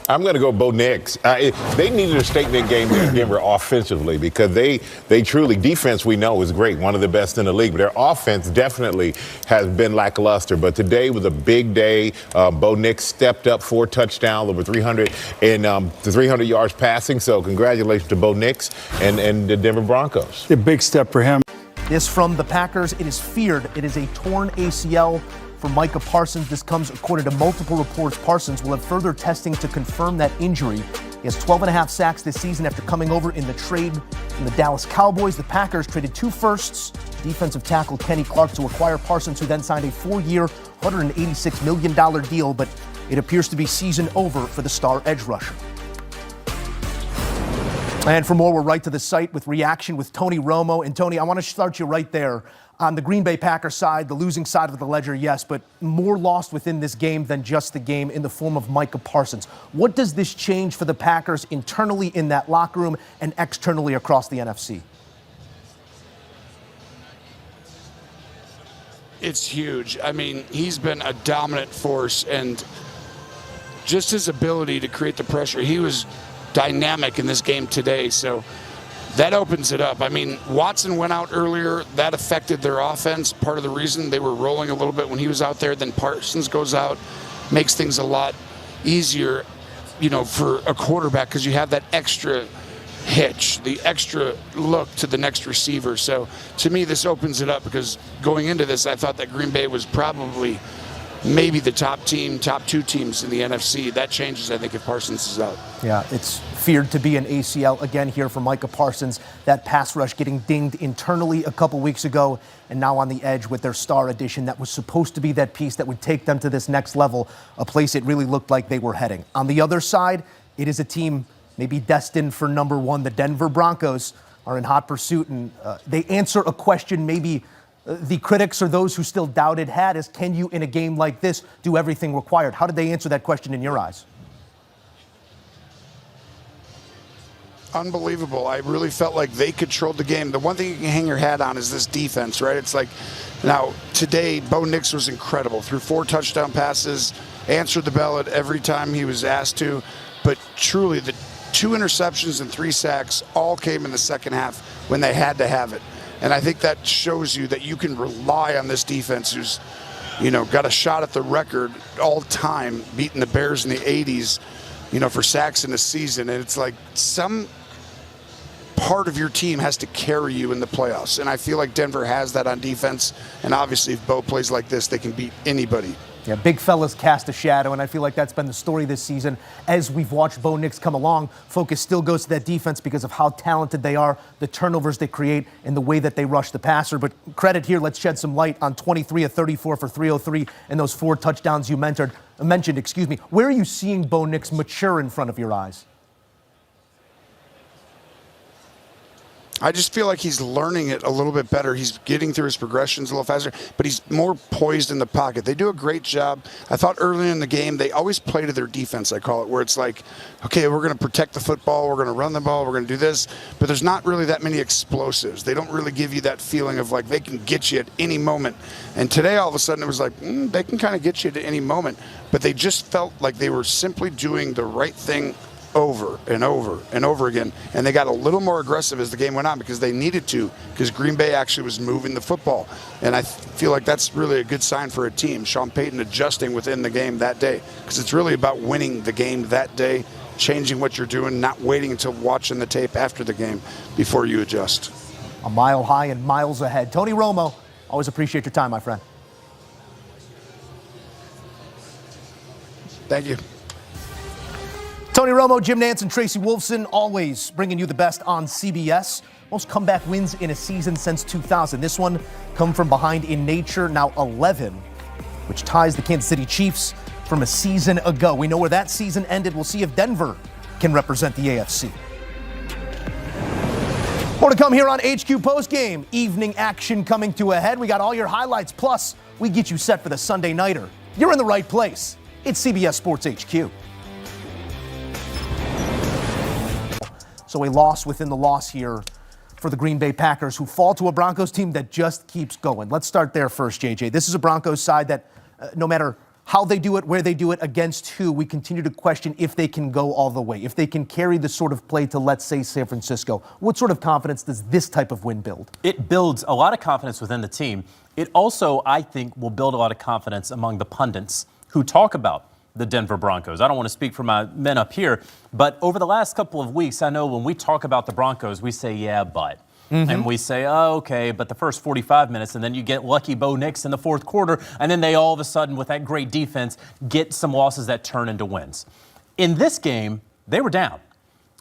I'm going to go Bo Nix. They needed a statement game there in Denver offensively because they truly, defense we know is great, one of the best in the league, but their offense definitely has been lackluster. But today was a big day. Bo Nix stepped up 4 touchdowns, over 300 and 300 yards passing. So congratulations to Bo Nix and the Denver Broncos. A big step for him. This from the Packers. It is feared it is a torn ACL for Micah Parsons. This comes according to multiple reports. Parsons will have further testing to confirm that injury. He has 12.5 sacks this season after coming over in the trade from the Dallas Cowboys. The Packers traded 2 firsts, defensive tackle Kenny Clark, to acquire Parsons, who then signed a 4-year, $186 million deal, but it appears to be season over for the star edge rusher. And for more, we're right to the site with reaction with Tony Romo. And Tony, I want to start you right there. On the Green Bay Packers side, the losing side of the ledger, yes, but more lost within this game than just the game in the form of Micah Parsons. What does this change for the Packers internally in that locker room and externally across the NFC? It's huge. I mean, he's been a dominant force, and just his ability to create the pressure. He was dynamic in this game today, so that opens it up. I mean, Watson went out earlier. That affected their offense. Part of the reason they were rolling a little bit when he was out there. Then Parsons goes out, makes things a lot easier, you know, for a quarterback, because you have that extra hitch, the extra look to the next receiver. So to me, this opens it up, because going into this, I thought that Green Bay was probably maybe the top 2 teams in the NFC. That changes, I think, if Parsons is out. Yeah, it's feared to be an ACL again here for Micah Parsons. That pass rush getting dinged internally a couple weeks ago, and now on the edge with their star addition that was supposed to be that piece that would take them to this next level, a place it really looked like they were heading. On the other side, it is a team maybe destined for number 1. The Denver Broncos are in hot pursuit, and they answer a question maybe the critics or those who still doubted had, is can you in a game like this do everything required? How did they answer that question in your eyes? Unbelievable. I really felt like they controlled the game. The one thing you can hang your hat on is this defense, right? It's like, now today Bo Nix was incredible. Threw 4 touchdown passes, answered the bell at every time he was asked to, but truly the 2 interceptions and 3 sacks all came in the second half when they had to have it. And I think that shows you that you can rely on this defense, who's, you know, got a shot at the record all time, beating the Bears in the 80s, you know, for sacks in the season. And it's like some part of your team has to carry you in the playoffs. And I feel like Denver has that on defense. And obviously, if Bo plays like this, they can beat anybody. Yeah, big fellas cast a shadow, and I feel like that's been the story this season. As we've watched Bo Nix come along, focus still goes to that defense because of how talented they are, the turnovers they create, and the way that they rush the passer. But credit here, let's shed some light on 23 of 34 for 303 and those 4 touchdowns you mentioned. Where are you seeing Bo Nix mature in front of your eyes? I just feel like he's learning it a little bit better. He's getting through his progressions a little faster, but he's more poised in the pocket. They do a great job. I thought early in the game, they always play to their defense, I call it, where it's like, okay, we're going to protect the football, we're going to run the ball, we're going to do this, but there's not really that many explosives. They don't really give you that feeling of like they can get you at any moment. And today, all of a sudden, it was like, they can kind of get you at any moment, but they just felt like they were simply doing the right thing over and over and over again, and they got a little more aggressive as the game went on because they needed to, because Green Bay actually was moving the football, and I feel like that's really a good sign for a team. Sean Payton adjusting within the game that day, because it's really about winning the game that day, changing what you're doing, not waiting until watching the tape after the game before you adjust. A mile high and miles ahead. Tony Romo, always appreciate your time, my friend. Thank you. Tony Romo, Jim Nantz, and Tracy Wolfson, always bringing you the best on CBS. Most comeback wins in a season since 2000. This one come from behind in nature, now 11, which ties the Kansas City Chiefs from a season ago. We know where that season ended. We'll see if Denver can represent the AFC. More to come here on HQ Postgame. Evening action coming to a head. We got all your highlights, plus we get you set for the Sunday Nighter. You're in the right place. It's CBS Sports HQ. So a loss within the loss here for the Green Bay Packers, who fall to a Broncos team that just keeps going. Let's start there first, JJ. This is a Broncos side that, no matter how they do it, where they do it, against who, we continue to question if they can go all the way, if they can carry this sort of play to, let's say, San Francisco. What sort of confidence does this type of win build? It builds a lot of confidence within the team. It also, I think, will build a lot of confidence among the pundits who talk about the Denver Broncos. I don't want to speak for my men up here, but over the last couple of weeks, I know when we talk about the Broncos, we say, yeah, but. And we say, oh, okay, but the first 45 minutes, and then you get lucky Bo Nix in the fourth quarter, and then they all of a sudden, with that great defense, get some losses that turn into wins. In this game, they were down.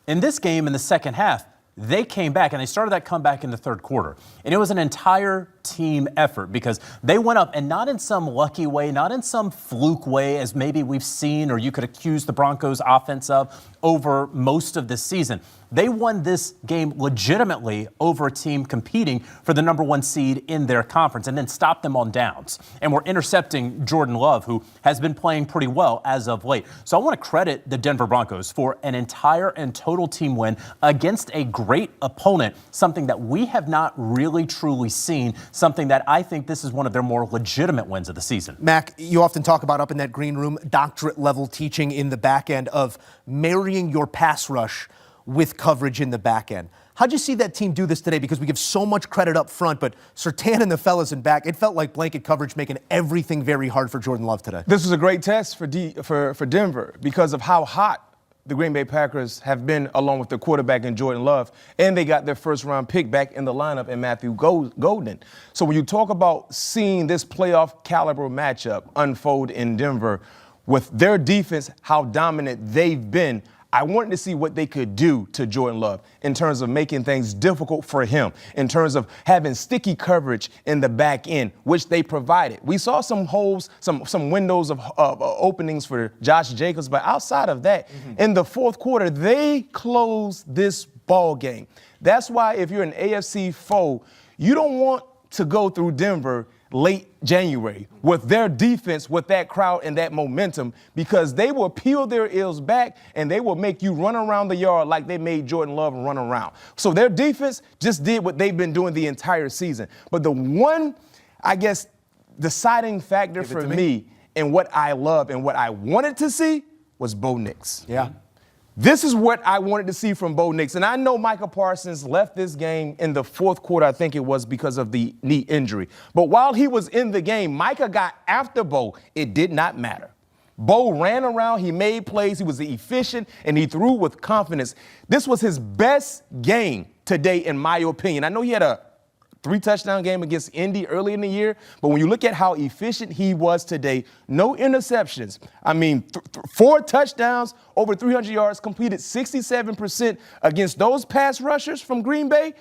In this game, in the second half, they came back, and they started that comeback in the third quarter. And it was an entire team effort because they went up, and not in some lucky way, not in some fluke way as maybe we've seen or you could accuse the Broncos offense of over most of this season. They won this game legitimately over a team competing for the number one seed in their conference and then stopped them on downs. And were intercepting Jordan Love, who has been playing pretty well as of late. So I want to credit the Denver Broncos for an entire and total team win against a great opponent, something that we have not really truly seen, something that I think this is one of their more legitimate wins of the season. Mac, you often talk about up in that green room, doctorate level teaching in the back end of marrying your pass rush with coverage in the back end. How'd you see that team do this today? Because we give so much credit up front, but Surtain and the fellas in back, it felt like blanket coverage making everything very hard for Jordan Love today. This was a great test for Denver because of how hot the Green Bay Packers have been along with their quarterback in Jordan Love, and they got their first-round pick back in the lineup in Matthew Golden. So when you talk about seeing this playoff caliber matchup unfold in Denver with their defense, how dominant they've been, I wanted to see what they could do to Jordan Love in terms of making things difficult for him, in terms of having sticky coverage in the back end, which they provided. We saw some holes, some windows of openings for Josh Jacobs, but outside of that, in the fourth quarter, they closed this ball game. That's why if you're an AFC foe, you don't want to go through Denver late January with their defense, with that crowd and that momentum, because they will peel their ears back and they will make you run around the yard like they made Jordan Love run around. So their defense just did what they've been doing the entire season. But the one, I guess, deciding factor for me and what I love and what I wanted to see was Bo Nix. Yeah. This is what I wanted to see from Bo Nix. And I know Micah Parsons left this game in the fourth quarter, I think it was because of the knee injury. But while he was in the game, Micah got after Bo. It did not matter. Bo ran around, he made plays, he was efficient, and he threw with confidence. This was his best game today, in my opinion. I know he had a 3-touchdown game against Indy early in the year, but when you look at how efficient he was today, no interceptions. I mean, 4 touchdowns, over 300 yards, completed 67% against those pass rushers from Green Bay.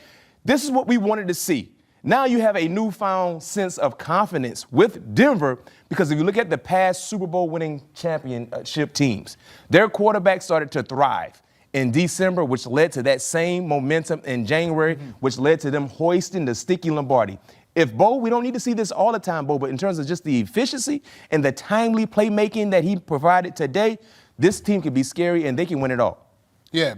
This is what we wanted to see. Now you have a newfound sense of confidence with Denver because if you look at the past Super Bowl winning championship teams, their quarterback started to thrive in December, which led to that same momentum in January, which led to them hoisting the sticky Lombardi. If Bo, we don't need to see this all the time, Bo, but in terms of just the efficiency and the timely playmaking that he provided today, this team could be scary and they can win it all. Yeah,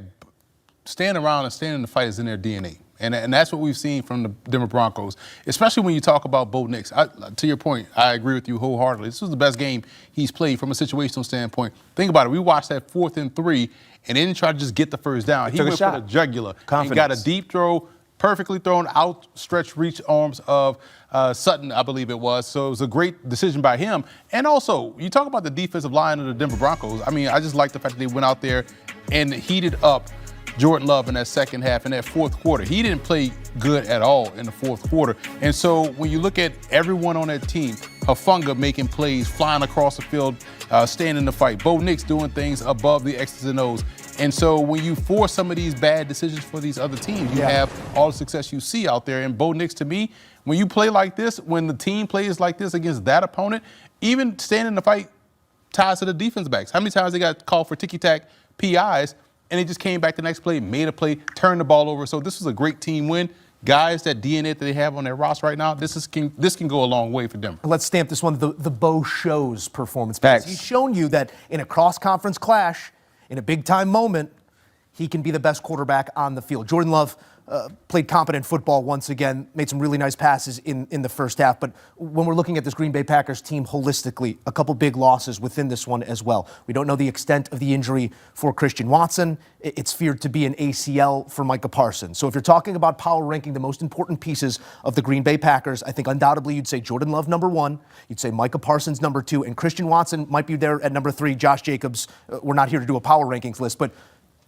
staying around and staying in the fight is in their DNA. And that's what we've seen from the Denver Broncos, especially when you talk about Bo Nix. To your point, I agree with you wholeheartedly. This was the best game he's played from a situational standpoint. Think about it. We watched that 4th and 3, and they didn't try to just get the first down. He went for the jugular. He got a deep throw, perfectly thrown, outstretched reach arms of Sutton, I believe it was. So it was a great decision by him. And also, you talk about the defensive line of the Denver Broncos. I mean, I just like the fact that they went out there and heated up Jordan Love in that second half, in that fourth quarter. He didn't play good at all in the fourth quarter. And so when you look at everyone on that team, Hufanga making plays, flying across the field, staying in the fight, Bo Nix doing things above the X's and O's. And so when you force some of these bad decisions for these other teams, you have all the success you see out there. And Bo Nix, to me, when you play like this, when the team plays like this against that opponent, even staying in the fight ties to the defense backs. How many times they got called for ticky-tack PIs, and they just came back the next play, made a play, turned the ball over. So this was a great team win. Guys, that DNA that they have on their roster right now, this can go a long way for Denver. Let's stamp this one, the Bo Shows performance. Because he's shown you that in a cross-conference clash, in a big-time moment, he can be the best quarterback on the field. Jordan Love played competent football once again, made some really nice passes in the first half. But when we're looking at this Green Bay Packers team holistically, a couple big losses within this one as well. We don't know the extent of the injury for Christian Watson. It's feared to be an ACL for Micah Parsons. So if you're talking about power ranking the most important pieces of the Green Bay Packers, I think undoubtedly you'd say Jordan Love number 1, you'd say Micah Parsons number 2, and Christian Watson might be there at number 3. Josh Jacobs, we're not here to do a power rankings list, but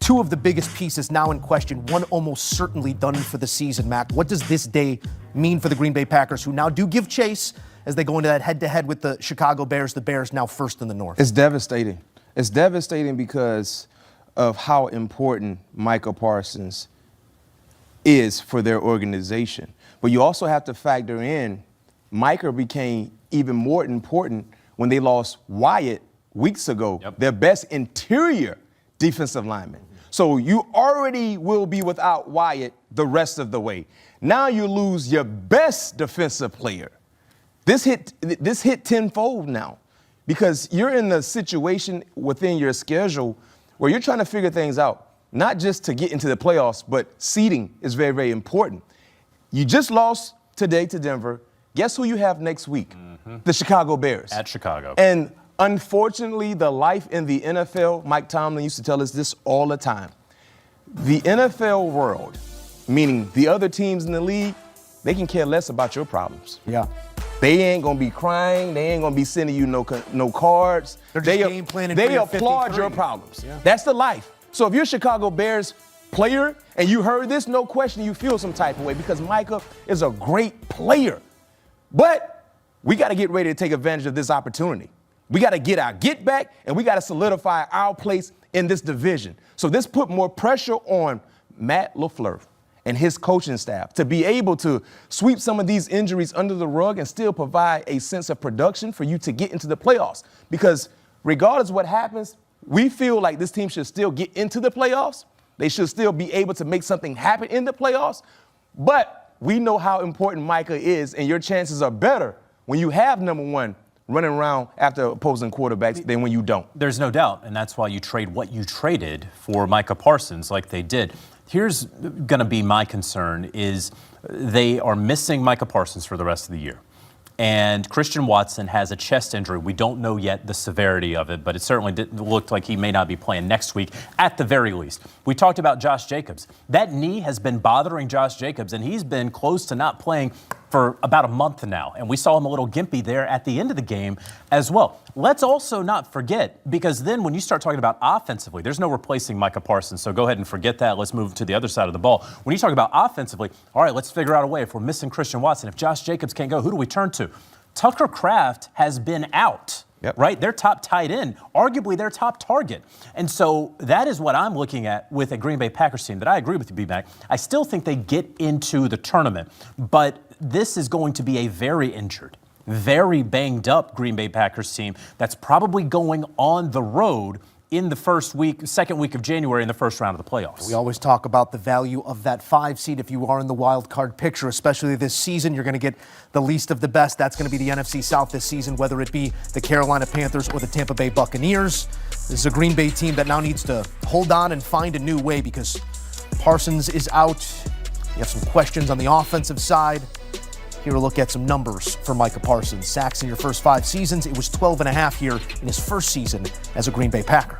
2 of the biggest pieces now in question, one almost certainly done for the season, Mac. What does this day mean for the Green Bay Packers, who now do give chase as they go into that head-to-head with the Chicago Bears, the Bears now first in the North? It's devastating. It's devastating because of how important Micah Parsons is for their organization. But you also have to factor in Micah became even more important when they lost Wyatt weeks ago, their best interior defensive lineman. So you already will be without Wyatt the rest of the way. Now you lose your best defensive player. This hit tenfold now because you're in a situation within your schedule where you're trying to figure things out, not just to get into the playoffs, but seeding is very, very important. You just lost today to Denver. Guess who you have next week? The Chicago Bears. At Chicago. And unfortunately, the life in the NFL, Mike Tomlin used to tell us this all the time. The NFL world, meaning the other teams in the league, they can care less about your problems. Yeah. They ain't gonna be crying. They ain't gonna be sending you no cards. They're just game planning. They applaud your problems. Yeah. That's the life. So if you're a Chicago Bears player and you heard this, no question you feel some type of way because Micah is a great player. But we got to get ready to take advantage of this opportunity. We got to get our get back, and we got to solidify our place in this division. So this put more pressure on Matt LaFleur and his coaching staff to be able to sweep some of these injuries under the rug and still provide a sense of production for you to get into the playoffs. Because regardless of what happens, we feel like this team should still get into the playoffs. They should still be able to make something happen in the playoffs. But we know how important Micah is, and your chances are better when you have number 1 running around after opposing quarterbacks than when you don't. There's no doubt, and that's why you trade what you traded for Micah Parsons like they did. Here's going to be my concern is they are missing Micah Parsons for the rest of the year. And Christian Watson has a chest injury. We don't know yet the severity of it, but it certainly looked like he may not be playing next week at the very least. We talked about Josh Jacobs. That knee has been bothering Josh Jacobs, and he's been close to not playing for about a month now. And we saw him a little gimpy there at the end of the game as well. Let's also not forget, because then when you start talking about offensively, there's no replacing Micah Parsons, so go ahead and forget that. Let's move to the other side of the ball. When you talk about offensively, all right, let's figure out a way. If we're missing Christian Watson, if Josh Jacobs can't go, who do we turn to? Tucker Kraft has been out, right? Their top tight end, arguably their top target. And so that is what I'm looking at with a Green Bay Packers team that I agree with you, B-Mac. I still think they get into the tournament, but this is going to be a very injured, very banged up Green Bay Packers team that's probably going on the road in the second week of January in the first round of the playoffs. We always talk about the value of that 5 seed if you are in the wild card picture, especially this season. You're going to get the least of the best. That's going to be the NFC South this season, whether it be the Carolina Panthers or the Tampa Bay Buccaneers. This is a Green Bay team that now needs to hold on and find a new way because Parsons is out. You have some questions on the offensive side. Here a look at some numbers for Micah Parsons. Sacks in your first 5 seasons. It was 12.5 here in his first season as a Green Bay Packer.